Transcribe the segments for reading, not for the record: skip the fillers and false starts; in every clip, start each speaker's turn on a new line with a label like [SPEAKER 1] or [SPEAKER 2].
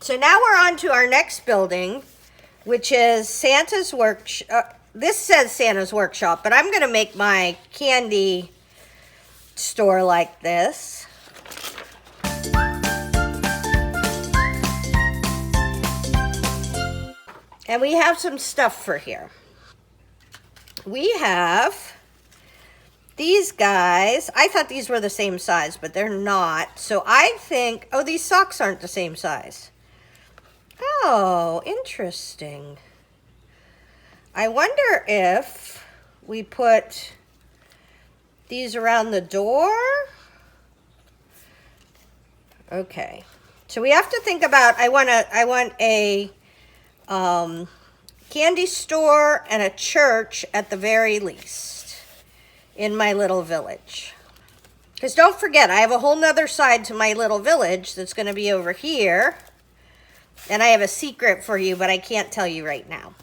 [SPEAKER 1] So now we're on to our next building, which is Santa's workshop. This says Santa's workshop, but I'm going to make my candy store like this. And we have some stuff for here. We have these guys. I thought these were the same size, but they're not. So I think, oh, these socks aren't the same size. Oh, interesting. I wonder if we put these around the door. Okay. So we have to think about, I want a candy store and a church at the very least in my little village. Because don't forget, I have a whole nother side to my little village that's going to be over here. And I have a secret for you, but I can't tell you right now.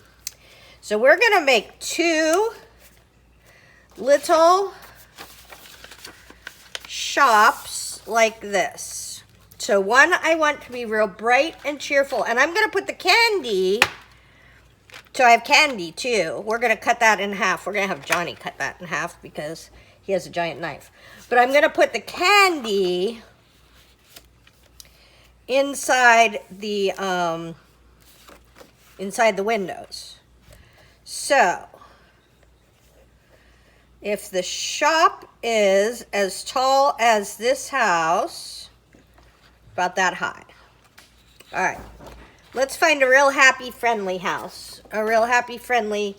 [SPEAKER 1] So we're going to make two little shops like this. So one I want to be real bright and cheerful. And I'm going to put the candy, so I have candy too. We're going to cut that in half. We're going to have Johnny cut that in half because he has a giant knife. But I'm going to put the candy inside the windows. So if the shop is as tall as this house, about that high. All right, let's find a real happy, friendly house. A real happy, friendly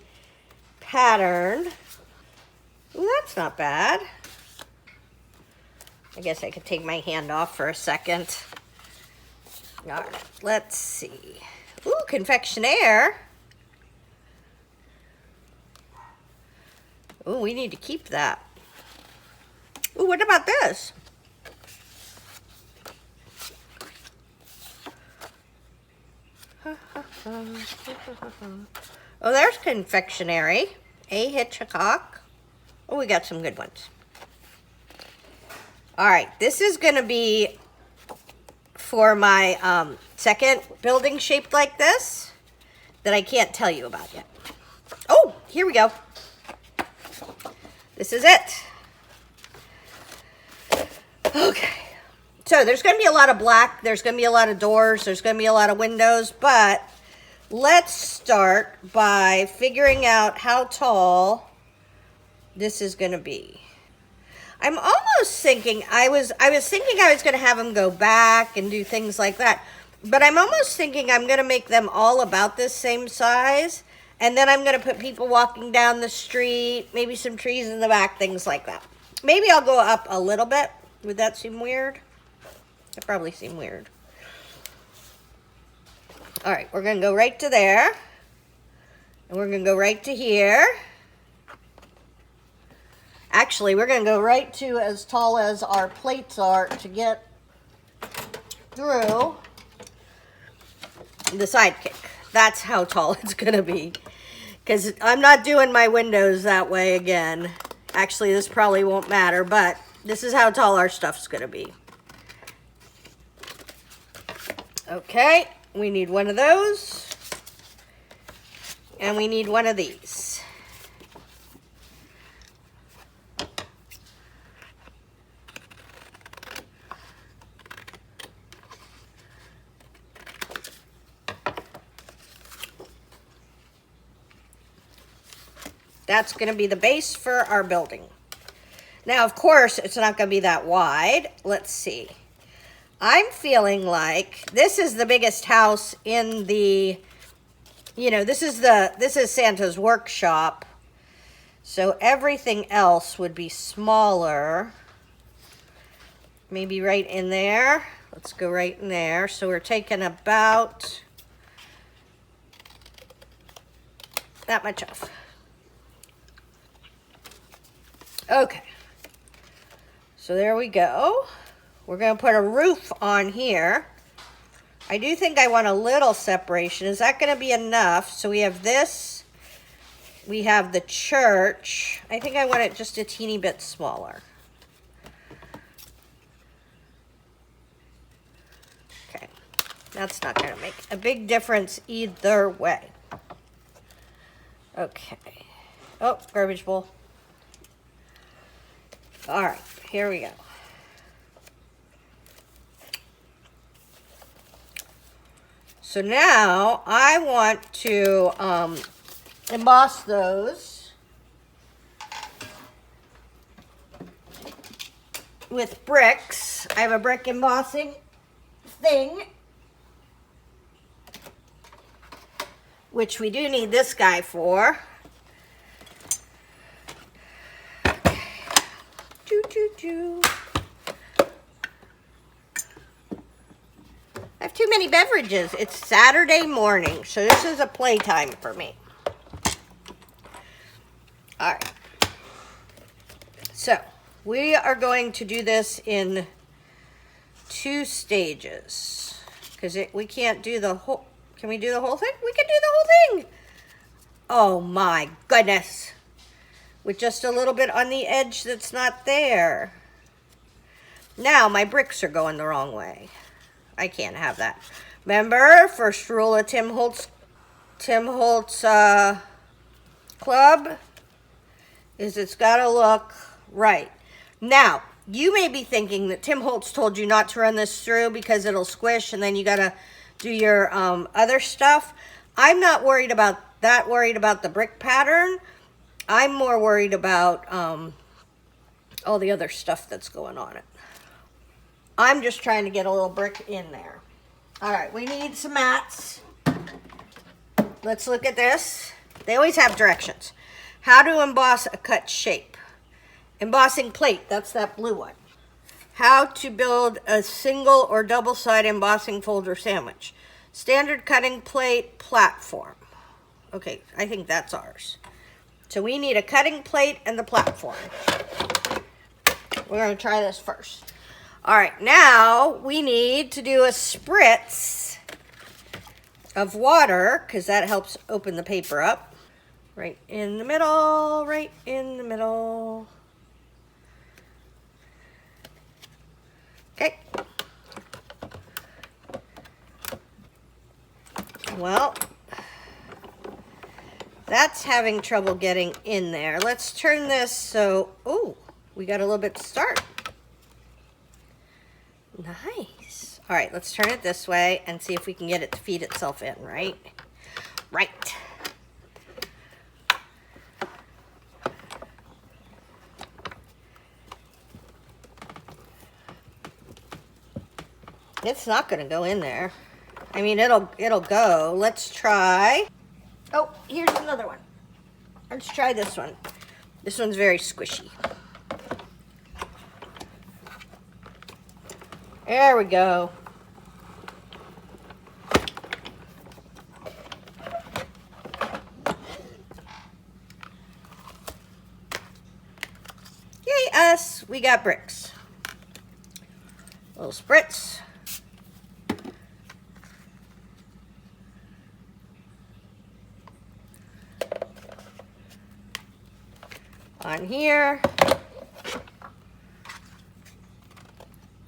[SPEAKER 1] pattern. Ooh, that's not bad. I guess I could take my hand off for a second. All right, let's see. Ooh, confectionaire. Ooh, we need to keep that. Ooh, what about this? Oh, there's confectionery. A Hitchcock. Oh, we got some good ones. All right, this is going to be for my second building shaped like this that I can't tell you about yet. Oh, here we go. This is it. Okay. So there's going to be a lot of black. There's going to be a lot of doors. There's going to be a lot of windows. But let's start by figuring out how tall this is going to be. I'm almost thinking, I was thinking I was going to have them go back and do things like that. But I'm almost thinking I'm going to make them all about this same size. And then I'm going to put people walking down the street, maybe some trees in the back, things like that. Maybe I'll go up a little bit. Would that seem weird? It probably seem weird. All right, we're going to go right to there. And we're going to go right to here. Actually, we're going to go right to as tall as our plates are to get through the sidekick. That's how tall it's going to be. Because I'm not doing my windows that way again. Actually, this probably won't matter, but this is how tall our stuff's going to be. Okay, we need one of those. And we need one of these. That's going to be the base for our building. Now, of course, it's not going to be that wide. Let's see. I'm feeling like this is the biggest house in the, this is Santa's workshop. So everything else would be smaller. Maybe right in there. Let's go right in there. So we're taking about that much off. Okay. So there we go. We're going to put a roof on here. I do think I want a little separation. Is that going to be enough? So we have this. We have the church. I think I want it just a teeny bit smaller. Okay. That's not going to make a big difference either way. Okay. Oh, garbage bowl. All right, here we go. So now I want to emboss those with bricks. I have a brick embossing thing, which we do need this guy for. I have too many beverages. It's Saturday morning, so this is a playtime for me. All right. So we are going to do this in 2 stages because we can't do the whole. Can we do the whole thing? We can do the whole thing. Oh my goodness. With just a little bit on the edge that's not there. Now my bricks are going the wrong way. I can't have that. Remember, first rule of Tim Holtz Club is it's got to look right. Now, you may be thinking that Tim Holtz told you not to run this through because it'll squish and then you got to do your other stuff. I'm not worried about that, worried about the brick pattern. I'm more worried about all the other stuff that's going on it. I'm just trying to get a little brick in there. All right, we need some mats. Let's look at this. They always have directions. How to emboss a cut shape. Embossing plate, that's that blue one. How to build a single or double side embossing folder sandwich. Standard cutting plate platform. Okay, I think that's ours. So we need a cutting plate and the platform. We're going to try this first. All right, now we need to do a spritz of water because that helps open the paper up. Right in the middle, right in the middle. Okay. Well, that's having trouble getting in there. Let's turn this so, oh, we got a little bit to start. Nice. All right, let's turn it this way and see if we can get it to feed itself in, right? Right. It's not going to go in there. I mean, it'll go. Let's try. Oh, here's another one. Let's try this one. This one's very squishy. There we go. Yay us, we got bricks. Little spritz. On here.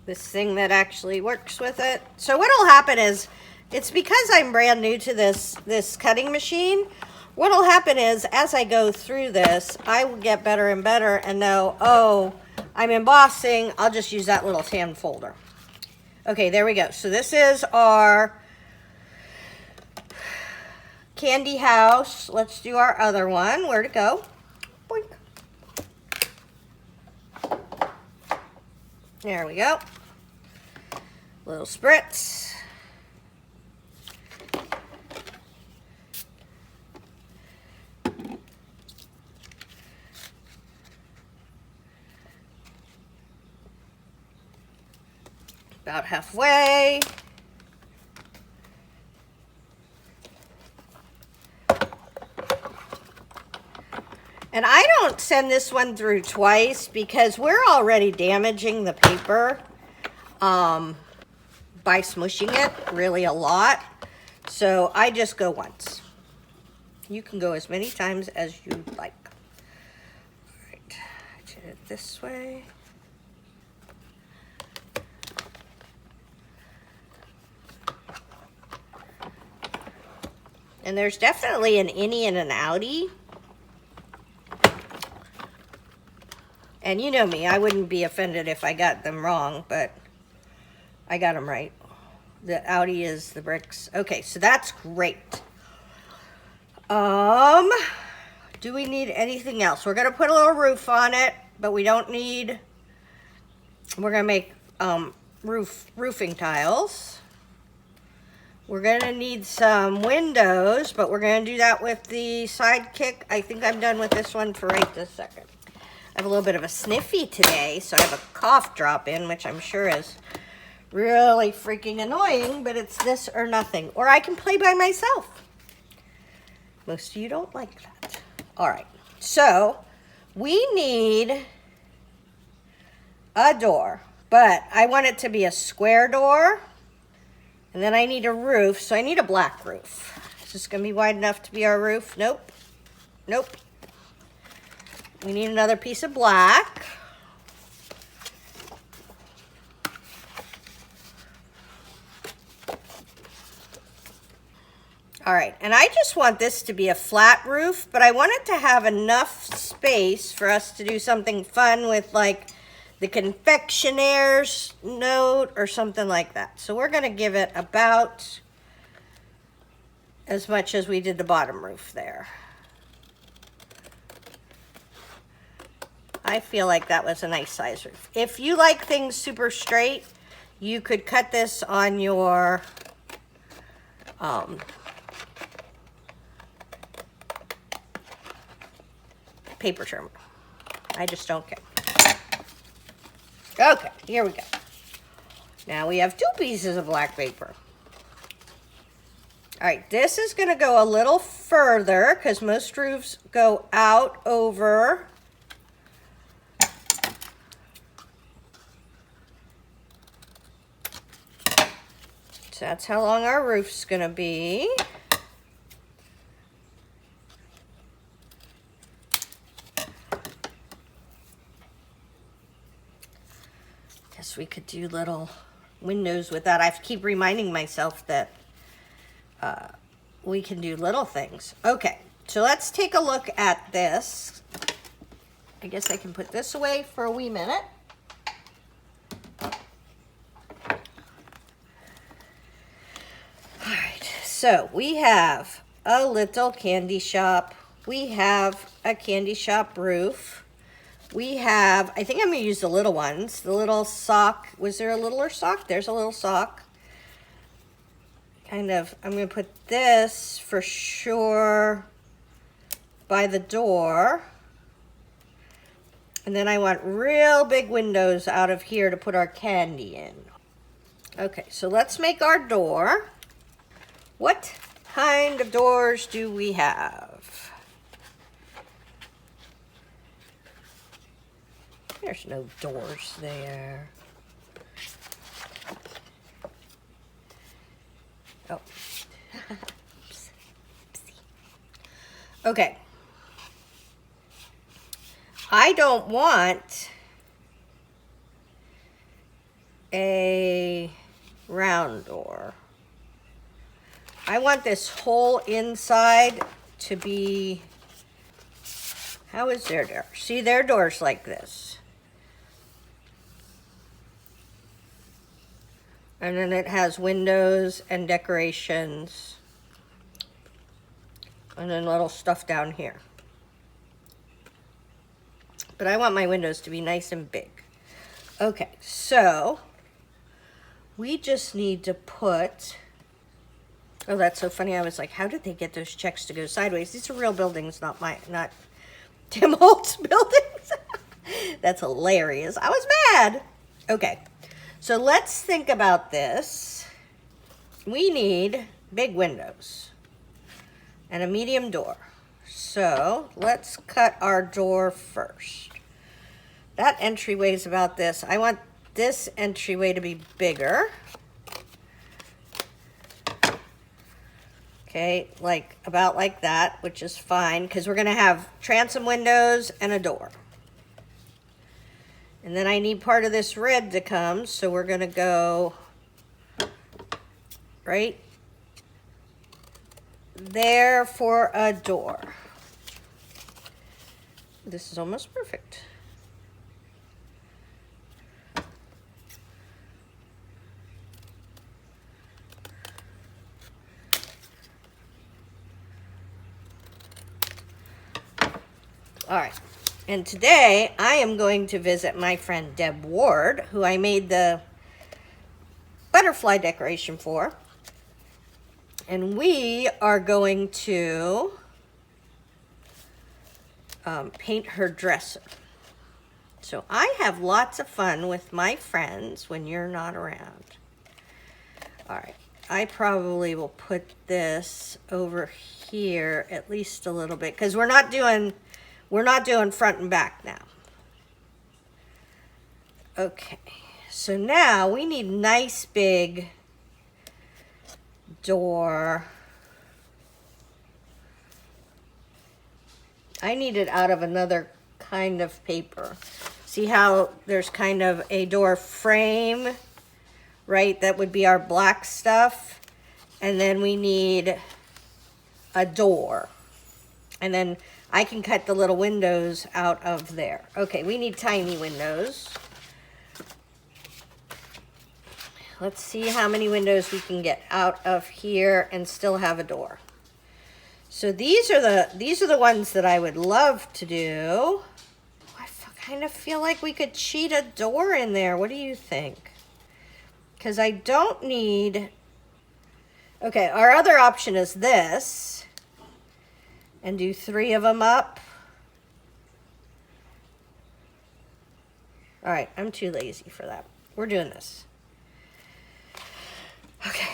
[SPEAKER 1] This thing that actually works with it. So what'll happen is, it's because I'm brand new to this cutting machine. What'll happen is, as I go through this, I will get better and better and know, oh, I'm embossing. I'll just use that little tan folder. Okay, there we go. So this is our candy house. Let's do our other one. Where'd it go? Boink. There we go. Little spritz. About halfway. And I don't send this one through twice because we're already damaging the paper by smushing it really a lot. So I just go once. You can go as many times as you like. All right, turn it this way. And there's definitely an innie and an outie. And you know me, I wouldn't be offended if I got them wrong, but I got them right. The outie is the bricks. Okay, so that's great. Do we need anything else? We're gonna put a little roof on it, but we don't need, we're gonna make roofing tiles. We're gonna need some windows, but we're gonna do that with the Sidekick. I think I'm done with this one for right this second. I have a little bit of a sniffy today, so I have a cough drop in, which I'm sure is really freaking annoying, but it's this or nothing. Or I can play by myself. Most of you don't like that. All right, so we need a door, but I want it to be a square door, and then I need a roof, so I need a black roof. Is this gonna be wide enough to be our roof? Nope, nope. We need another piece of black. All right, and I just want this to be a flat roof, but I want it to have enough space for us to do something fun with, like the confectioner's note or something like that. So we're gonna give it about as much as we did the bottom roof there. I feel like that was a nice size roof. If you like things super straight, you could cut this on your paper trimmer. I just don't care. Okay, here we go. Now we have 2 pieces of black paper. All right, this is gonna go a little further because most roofs go out over so that's how long our roof's gonna be. Guess we could do little windows with that. I keep reminding myself that we can do little things. Okay, so let's take a look at this. I guess I can put this away for a wee minute. All right, so we have a little candy shop. We have a candy shop roof. We have, I think I'm gonna use the little ones, the little sock. Was there a littler sock? There's a little sock. Kind of, I'm gonna put this for sure by the door. And then I want real big windows out of here to put our candy in. Okay, so let's make our door. What kind of doors do we have? There's no doors there. Oh. Okay. I don't want a round door. I want this whole inside to be, how is their door? See, their door's like this. And then it has windows and decorations. And then little stuff down here. But I want my windows to be nice and big. Okay, so we just need to put, oh, that's so funny. I was like, how did they get those checks to go sideways? These are real buildings, not Tim Holtz buildings. That's hilarious. I was mad. Okay. So let's think about this. We need big windows and a medium door. So let's cut our door first. That entryway is about this. I want this entryway to be bigger. Okay, about like that, which is fine because we're gonna have transom windows and a door. And then I need part of this red to come, so we're gonna go right there for a door. This is almost perfect. All right, and today I am going to visit my friend Deb Ward, who I made the butterfly decoration for. And we are going to paint her dresser. So I have lots of fun with my friends when you're not around. All right, I probably will put this over here at least a little bit, because we're not doing front and back now. Okay, so now we need a nice big door. I need it out of another kind of paper. See how there's kind of a door frame, right? That would be our black stuff. And then we need a door. And then I can cut the little windows out of there. Okay, we need tiny windows. Let's see how many windows we can get out of here and still have a door. So these are the ones that I would love to do. I kind of feel like we could cheat a door in there. What do you think? Because I don't need... Okay, our other option is this. And do 3 of them up. All right, I'm too lazy for that. We're doing this. Okay.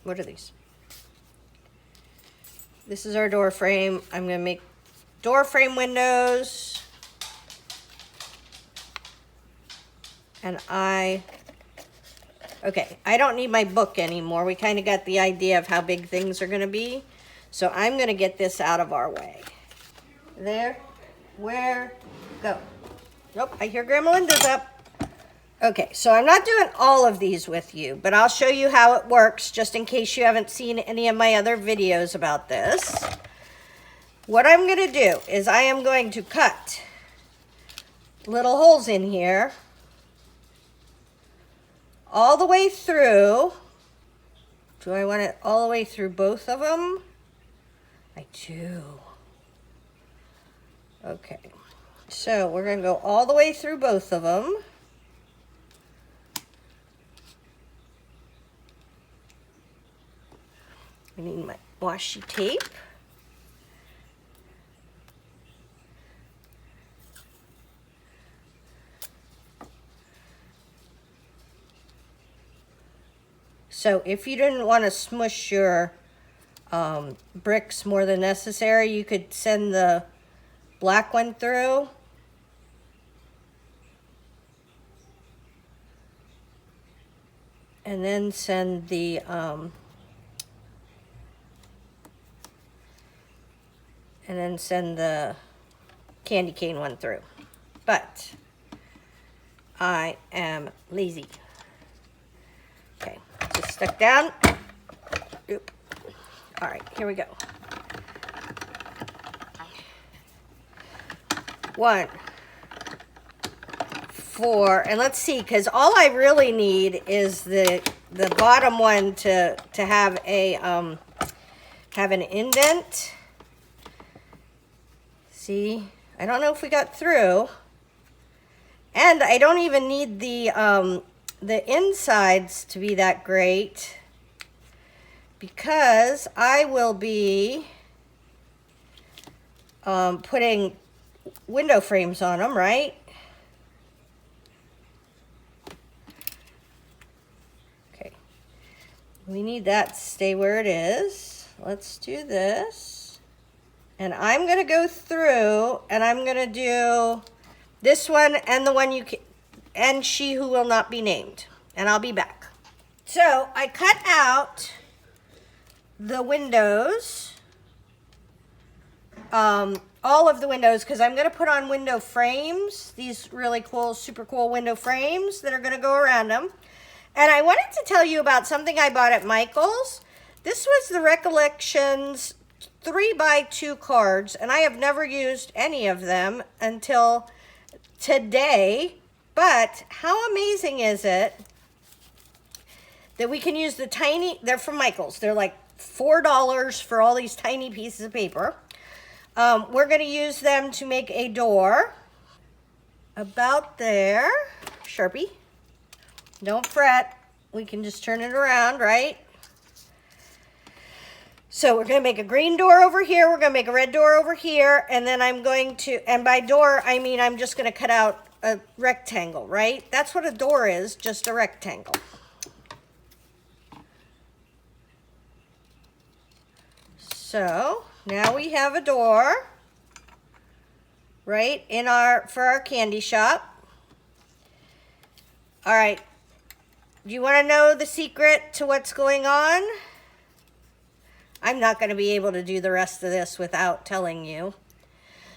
[SPEAKER 1] What are these? This is our door frame. I'm going to make door frame windows. And okay, I don't need my book anymore. We kind of got the idea of how big things are going to be. So I'm going to get this out of our way. There, where, go. Nope, I hear Grandma Linda's up. Okay, so I'm not doing all of these with you, but I'll show you how it works just in case you haven't seen any of my other videos about this. What I'm going to do is I am going to cut little holes in here all the way through. Do I want it all the way through both of them? I do. Okay, so we're going to go all the way through both of them. I need my washi tape. So if you didn't want to smush your bricks more than necessary, you could send the black one through. And then send the candy cane one through. But I am lazy. Okay, just stuck down. Oop. All right, here we go. 1, 4, and let's see, because all I really need is the bottom one to have a have an indent. See, I don't know if we got through, and I don't even need the insides to be that great, because I will be putting window frames on them, right? Okay, we need that to stay where it is. Let's do this. And I'm going to go through and I'm going to do this one and the one you can, and she who will not be named. And I'll be back. So I cut out the windows, all of the windows, because I'm going to put on window frames, these really cool, super cool window frames that are going to go around them. And I wanted to tell you about something I bought at Michael's. This was the Recollections 3x2 cards, and I have never used any of them until today. But how amazing is it that we can use the tiny, they're from Michael's. They're like $4 for all these tiny pieces of paper. We're going to use them to make a door about there. Sharpie. Don't fret. We can just turn it around, right? So we're going to make a green door over here. We're going to make a red door over here. And then I'm going to, and by door, I mean I'm just going to cut out a rectangle, right? That's what a door is, just a rectangle. So now we have a door, right, for our candy shop. All right. Do you want to know the secret to what's going on? I'm not going to be able to do the rest of this without telling you.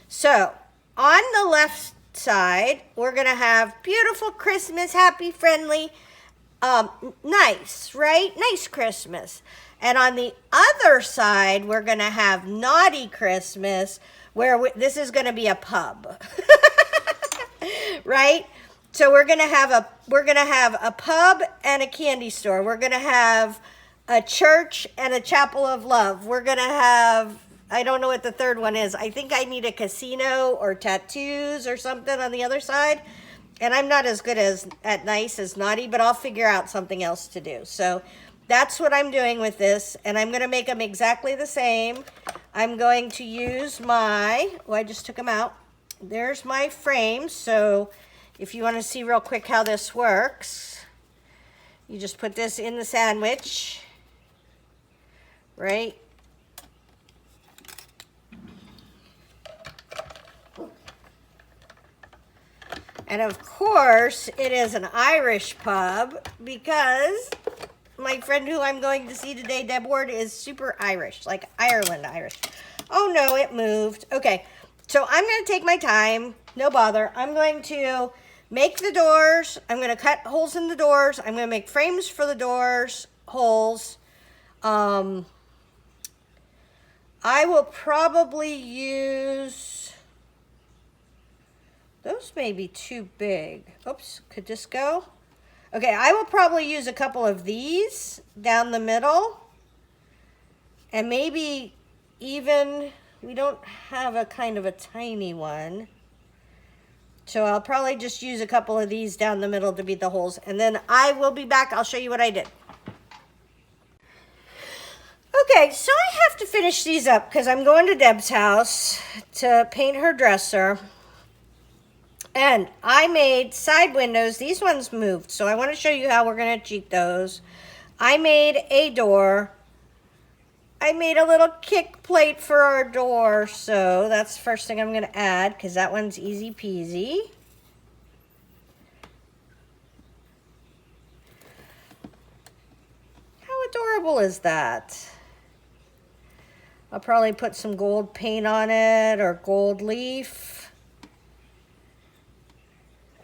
[SPEAKER 1] So, on the left side, we're going to have beautiful Christmas, happy, friendly, nice, right? Nice Christmas. And on the other side, we're going to have naughty Christmas, where this is going to be a pub. Right? So we're going to have a pub and a candy store. We're going to have a church and a chapel of love. We're going to have, I don't know what the third one is. I think I need a casino or tattoos or something on the other side. And I'm not as good at nice as naughty, but I'll figure out something else to do. So that's what I'm doing with this. And I'm going to make them exactly the same. I'm going to use I just took them out. There's my frame. So if you want to see real quick how this works, you just put this in the sandwich, right? And of course, it is an Irish pub because my friend who I'm going to see today, Deb Ward, is super Irish, like Ireland Irish. Oh no, it moved. Okay, so I'm going to take my time, no bother. I'm going to make the doors. I'm going to cut holes in the doors. I'm going to make frames for the doors, holes. I will probably use, those may be too big. Oops, could this go? Okay, I will probably use a couple of these down the middle. And maybe even, we don't have a kind of a tiny one. So I'll probably just use a couple of these down the middle to be the holes. And then I will be back. I'll show you what I did. Okay, so I have to finish these up because I'm going to Deb's house to paint her dresser. And I made side windows. These ones moved, so I want to show you how we're going to cheat those. I made a door. I made a little kick plate for our door, so that's the first thing I'm going to add because that one's easy peasy. How adorable is that? I'll probably put some gold paint on it or gold leaf.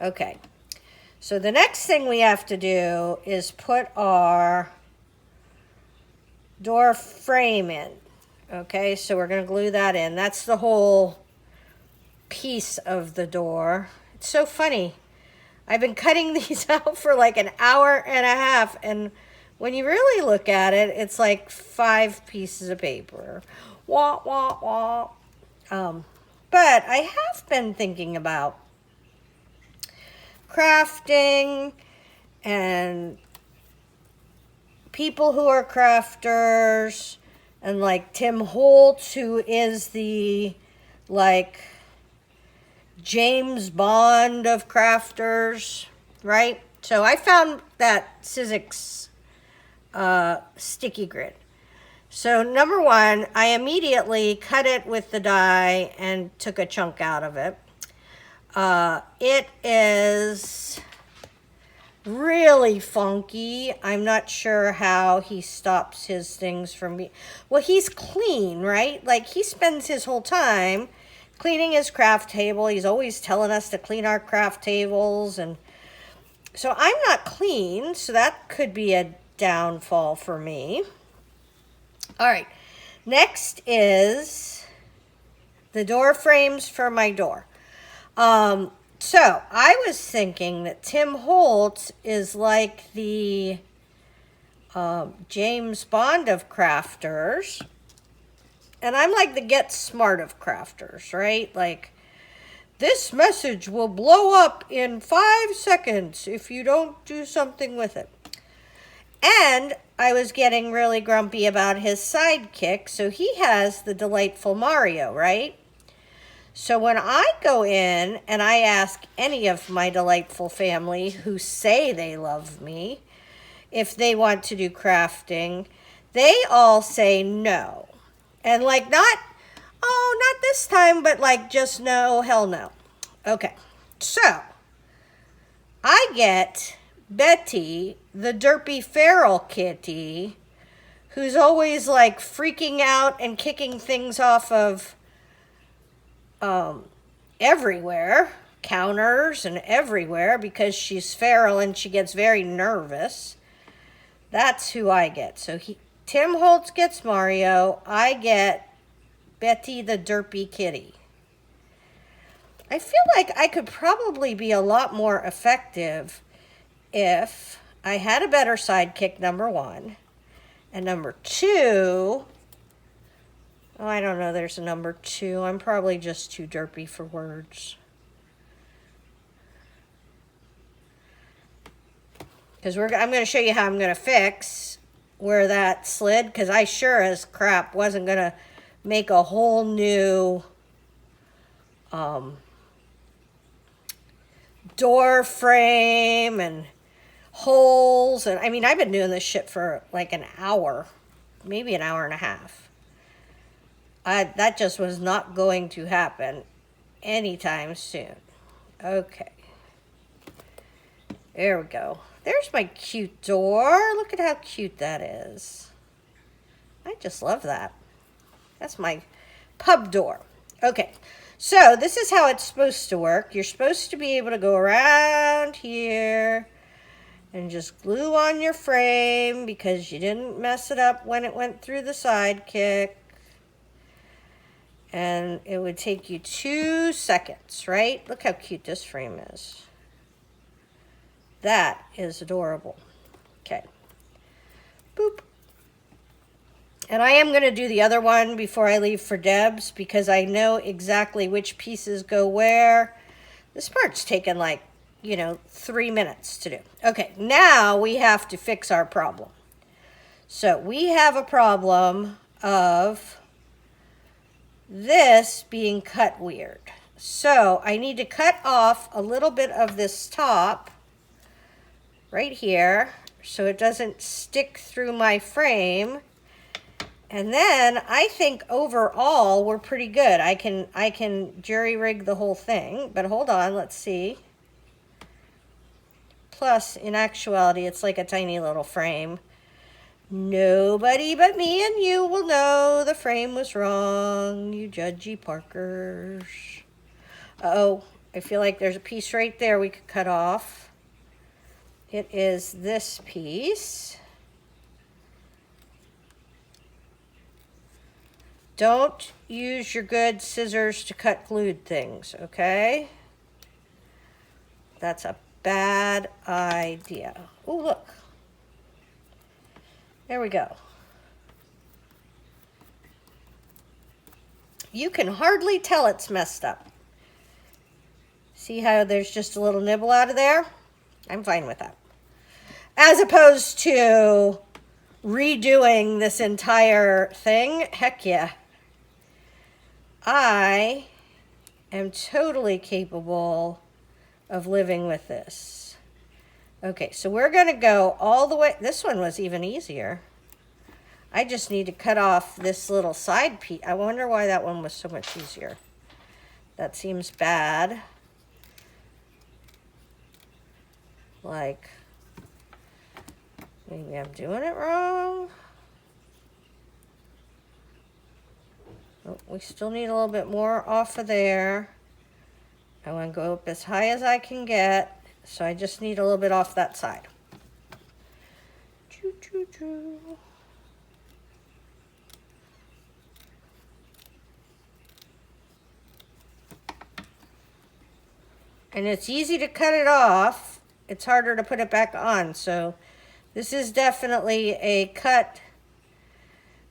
[SPEAKER 1] Okay, so the next thing we have to do is put our door frame in. Okay, so we're going to glue that in. That's the whole piece of the door. It's so funny. I've been cutting these out for like an hour and a half, and when you really look at it, it's like 5 pieces of paper. Wah, wah, wah. But I have been thinking about crafting and people who are crafters, and like Tim Holtz, who is the like James Bond of crafters, right? So I found that Sizzix sticky grid. So number one, I immediately cut it with the die and took a chunk out of it. It is really funky. I'm not sure how he stops his things from being, well, he's clean, right? Like he spends his whole time cleaning his craft table. He's always telling us to clean our craft tables, and So I'm not clean, so that could be a downfall for me. All right, next is the door frames for my door. So I was thinking that Tim Holtz is like the James Bond of crafters, and I'm like the Get Smart of crafters, right? Like, this message will blow up in 5 seconds if you don't do something with it. And I was getting really grumpy about his sidekick, so he has the delightful Mario, right? So when I go in and I ask any of my delightful family who say they love me if they want to do crafting, they all say no. And like, not, oh, not this time, but like just no, hell no. Okay, so I get Betty, the derpy feral kitty, who's always like freaking out and kicking things off of everywhere, counters and everywhere, because she's feral and she gets very nervous. That's who I get. So Tim Holtz gets Mario. I get Betty the derpy kitty. I feel like I could probably be a lot more effective if I had a better sidekick, number one. And number two, oh, I don't know, there's a number two. I'm probably just too derpy for words. Because I'm going to show you how I'm going to fix where that slid, because I sure as crap wasn't going to make a whole new door frame and holes. And I mean, I've been doing this shit for like an hour, maybe an hour and a half. That just was not going to happen anytime soon. Okay. There we go. There's my cute door. Look at how cute that is. I just love that. That's my pub door. Okay. So this is how it's supposed to work. You're supposed to be able to go around here and just glue on your frame because you didn't mess it up when it went through the sidekick. And it would take you 2 seconds, right? Look how cute this frame is. That is adorable. Okay. Boop. And I am going to do the other one before I leave for Deb's because I know exactly which pieces go where. This part's taken like, 3 minutes to do. Okay, now we have to fix our problem. So we have a problem of this being cut weird. So I need to cut off a little bit of this top right here so it doesn't stick through my frame. And then I think overall we're pretty good. I can jury rig the whole thing, but hold on, let's see. Plus, in actuality, it's like a tiny little frame. Nobody but me and you will know the frame was wrong, you judgy Parkers. Uh-oh, I feel like there's a piece right there we could cut off. It is this piece. Don't use your good scissors to cut glued things, okay? That's a bad idea. Oh, look. There we go. You can hardly tell it's messed up. See how there's just a little nibble out of there? I'm fine with that. As opposed to redoing this entire thing, heck yeah. I am totally capable of living with this. Okay, so we're going to go all the way. This one was even easier. I just need to cut off this little side piece. I wonder why that one was so much easier. That seems bad. Like, maybe I'm doing it wrong. Oh, we still need a little bit more off of there. I want to go up as high as I can get. So I just need a little bit off that side. Choo, choo, choo. And it's easy to cut it off. It's harder to put it back on. So this is definitely a cut,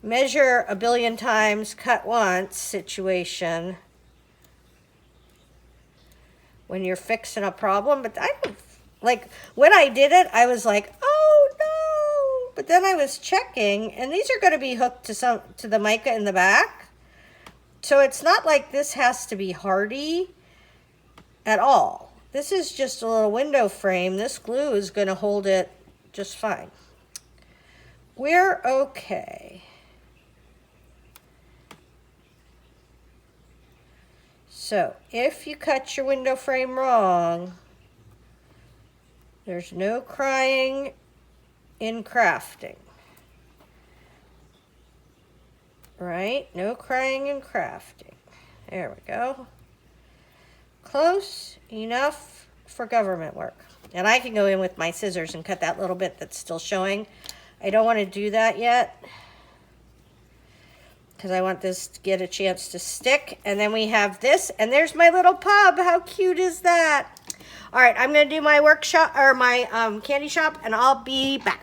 [SPEAKER 1] measure a billion times, cut once situation when you're fixing a problem. But I don't, like, when I did it, I was like, oh no. But then I was checking, and these are going to be hooked to the mica in the back. So it's not like this has to be hardy at all. This is just a little window frame. This glue is going to hold it just fine. We're okay. So if you cut your window frame wrong, there's no crying in crafting. Right? No crying in crafting. There we go. Close enough for government work. And I can go in with my scissors and cut that little bit that's still showing. I don't want to do that yet because I want this to get a chance to stick. And then we have this, and there's my little pub. How cute is that? All right, I'm going to do my workshop or my candy shop, and I'll be back.